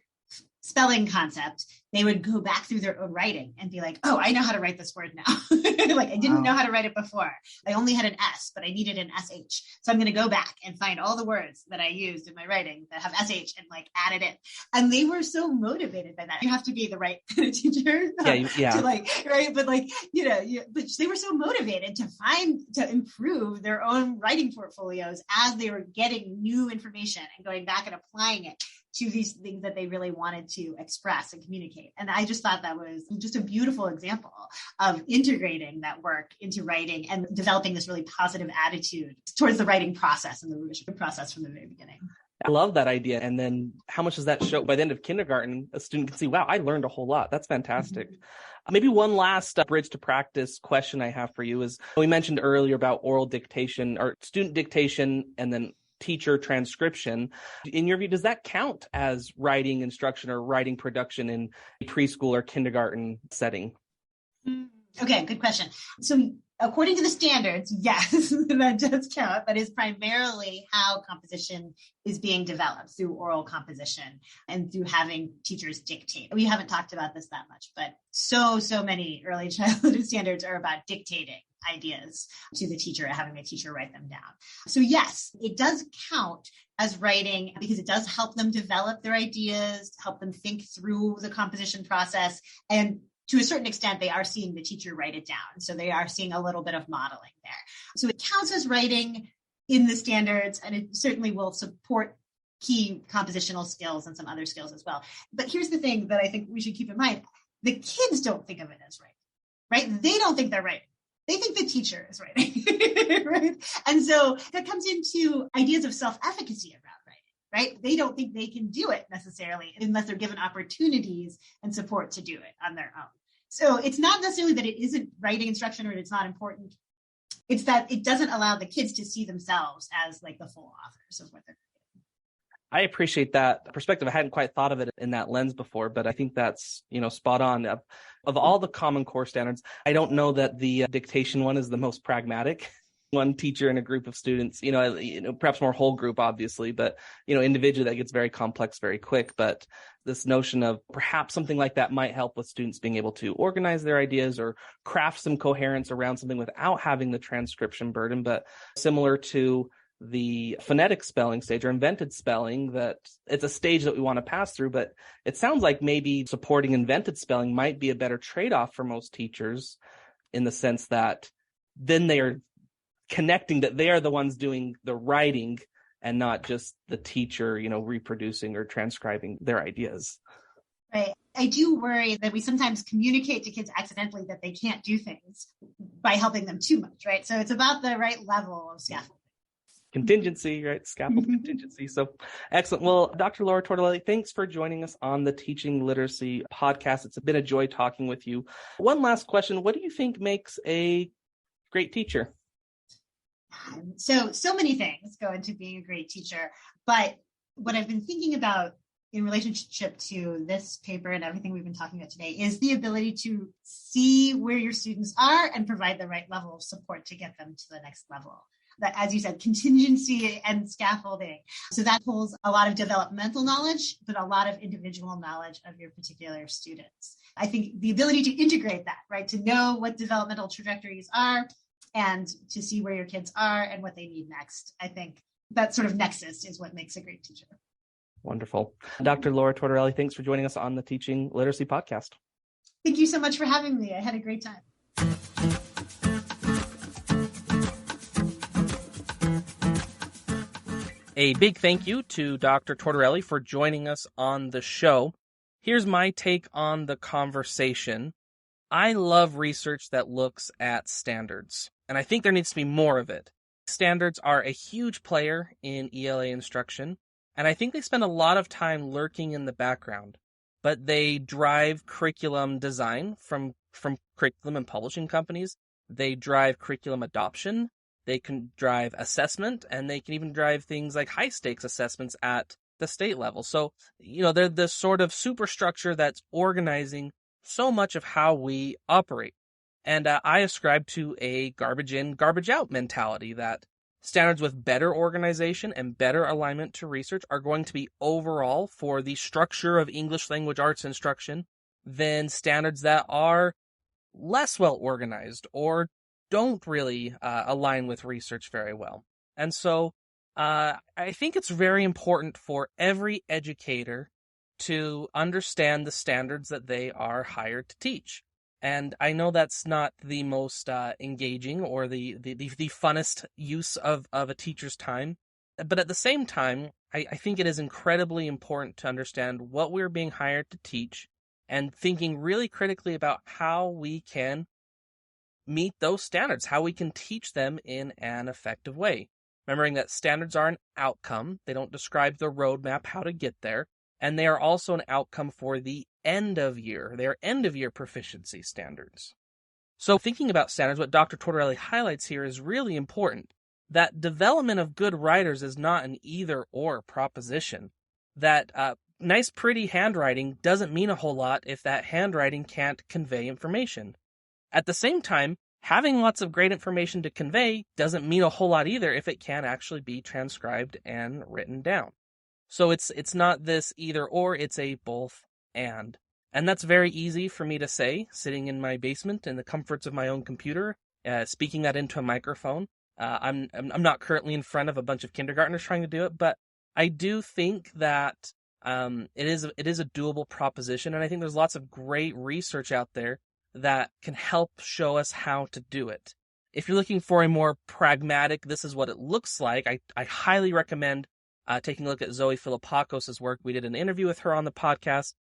spelling concept, they would go back through their own writing and be like, oh, I know how to write this word now. Like I didn't know how to write it before. I only had an S, but I needed an SH. So I'm going to go back and find all the words that I used in my writing that have SH and like add it in. And they were so motivated by that. You have to be the right kind of teacher to right. But but they were so motivated to improve their own writing portfolios as they were getting new information and going back and applying it to these things that they really wanted to express and communicate. And I just thought that was just a beautiful example of integrating that work into writing and developing this really positive attitude towards the writing process and the revision process from the very beginning. I love that idea. And then how much does that show? By the end of kindergarten, a student can see, wow, I learned a whole lot. That's fantastic. Maybe one last bridge to practice question I have for you is, we mentioned earlier about oral dictation or student dictation and then teacher transcription. In your view, does that count as writing instruction or writing production in a preschool or kindergarten setting? Okay, good question. So according to the standards, yes, that does count. That is primarily how composition is being developed, through oral composition and through having teachers dictate. We haven't talked about this that much, but so many early childhood standards are about dictating ideas to the teacher and having the teacher write them down. So yes, it does count as writing because it does help them develop their ideas, help them think through the composition process. And to a certain extent, they are seeing the teacher write it down. So they are seeing a little bit of modeling there. So it counts as writing in the standards, and it certainly will support key compositional skills and some other skills as well. But here's the thing that I think we should keep in mind. The kids don't think of it as writing, right? They don't think they're writing. They think the teacher is writing, right? And so that comes into ideas of self-efficacy around writing, right? They don't think they can do it necessarily unless they're given opportunities and support to do it on their own. So it's not necessarily that it isn't writing instruction or it's not important. It's that it doesn't allow the kids to see themselves as like the full authors of what they're doing. I appreciate that perspective. I hadn't quite thought of it in that lens before, but I think that's, spot on. Of all the Common Core standards, I don't know that the dictation one is the most pragmatic. one teacher and a group of students, perhaps more whole group, obviously, but, individually that gets very complex very quick. But this notion of perhaps something like that might help with students being able to organize their ideas or craft some coherence around something without having the transcription burden. But similar to the phonetic spelling stage or invented spelling, that it's a stage that we want to pass through, but it sounds like maybe supporting invented spelling might be a better trade-off for most teachers, in the sense that then they are connecting that they are the ones doing the writing and not just the teacher, reproducing or transcribing their ideas. Right. I do worry that we sometimes communicate to kids accidentally that they can't do things by helping them too much, right? So it's about the right level of scaffolding. Contingency, right? Scaffold contingency. So excellent. Well, Dr. Laura Tortorelli, thanks for joining us on the Teaching Literacy podcast. It's been a joy talking with you. One last question. What do you think makes a great teacher? So many things go into being a great teacher, but what I've been thinking about in relationship to this paper and everything we've been talking about today is the ability to see where your students are and provide the right level of support to get them to the next level. That, as you said, contingency and scaffolding. So that pulls a lot of developmental knowledge, but a lot of individual knowledge of your particular students. I think the ability to integrate that, right, to know what developmental trajectories are and to see where your kids are and what they need next. I think that sort of nexus is what makes a great teacher. Wonderful. Dr. Laura Tortorelli, thanks for joining us on the Teaching Literacy podcast. Thank you so much for having me. I had a great time. A big thank you to Dr. Tortorelli for joining us on the show. Here's my take on the conversation. I love research that looks at standards, and I think there needs to be more of it. Standards are a huge player in ELA instruction, and I think they spend a lot of time lurking in the background, but they drive curriculum design from curriculum and publishing companies. They drive curriculum adoption. They can drive assessment, and they can even drive things like high-stakes assessments at the state level. So, they're the sort of superstructure that's organizing so much of how we operate. And I ascribe to a garbage in, garbage out mentality that standards with better organization and better alignment to research are going to be overall for the structure of English language arts instruction than standards that are less well organized or don't really align with research very well. And so I think it's very important for every educator to understand the standards that they are hired to teach. And I know that's not the most engaging or the funnest use of a teacher's time. But at the same time, I think it is incredibly important to understand what we're being hired to teach and thinking really critically about how we can meet those standards, how we can teach them in an effective way. Remembering that standards are an outcome. They don't describe the roadmap, how to get there. And they are also an outcome for the end of year. They are end of year proficiency standards. So thinking about standards, what Dr. Tortorelli highlights here is really important. That development of good writers is not an either or proposition. That nice, pretty handwriting doesn't mean a whole lot if that handwriting can't convey information. At the same time, having lots of great information to convey doesn't mean a whole lot either if it can't actually be transcribed and written down. So it's not this either or, it's a both and. And that's very easy for me to say, sitting in my basement in the comforts of my own computer, speaking that into a microphone. I'm not currently in front of a bunch of kindergartners trying to do it, but I do think that it is a doable proposition, and I think there's lots of great research out there that can help show us how to do it. If you're looking for a more pragmatic, this is what it looks like, I highly recommend taking a look at Zoe Philippakos' work. We did an interview with her on the podcast.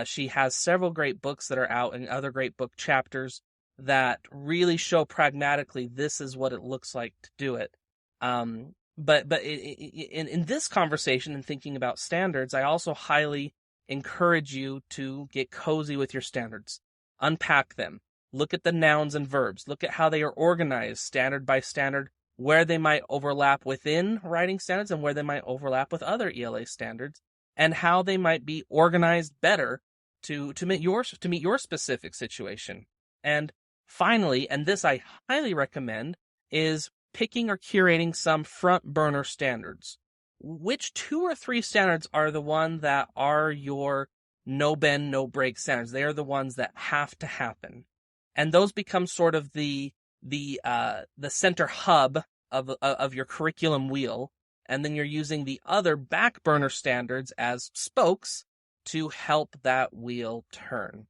She has several great books that are out and other great book chapters that really show pragmatically this is what it looks like to do it. But in this conversation and thinking about standards, I also highly encourage you to get cozy with your standards. Unpack them. Look at the nouns and verbs. Look at how they are organized standard by standard, where they might overlap within writing standards and where they might overlap with other ELA standards, and how they might be organized better to meet your specific situation. And finally, and this I highly recommend, is picking or curating some front burner standards. Which 2 or 3 standards are the one that are your no bend, no break standards? They are the ones that have to happen. And those become sort of the center hub of your curriculum wheel. And then you're using the other back burner standards as spokes to help that wheel turn.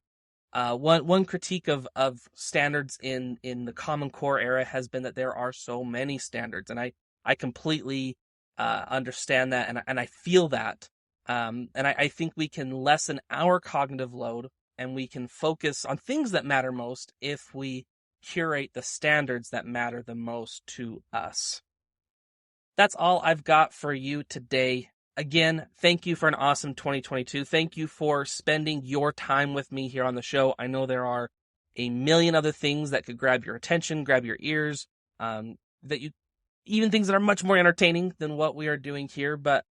One critique of standards in the Common Core era has been that there are so many standards, and I completely understand that, and I feel that. And I think we can lessen our cognitive load, and we can focus on things that matter most if we curate the standards that matter the most to us. That's all I've got for you today. Again, thank you for an awesome 2022. Thank you for spending your time with me here on the show. I know there are a million other things that could grab your attention, grab your ears, even things that are much more entertaining than what we are doing here. But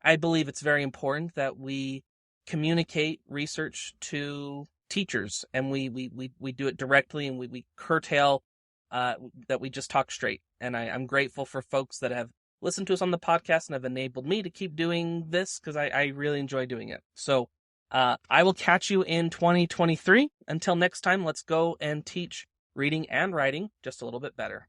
I believe it's very important that we communicate research to teachers, and we do it directly, and we curtail that we just talk straight. And I'm grateful for folks that have listened to us on the podcast and have enabled me to keep doing this because I really enjoy doing it. So I will catch you in 2023. Until next time, let's go and teach reading and writing just a little bit better.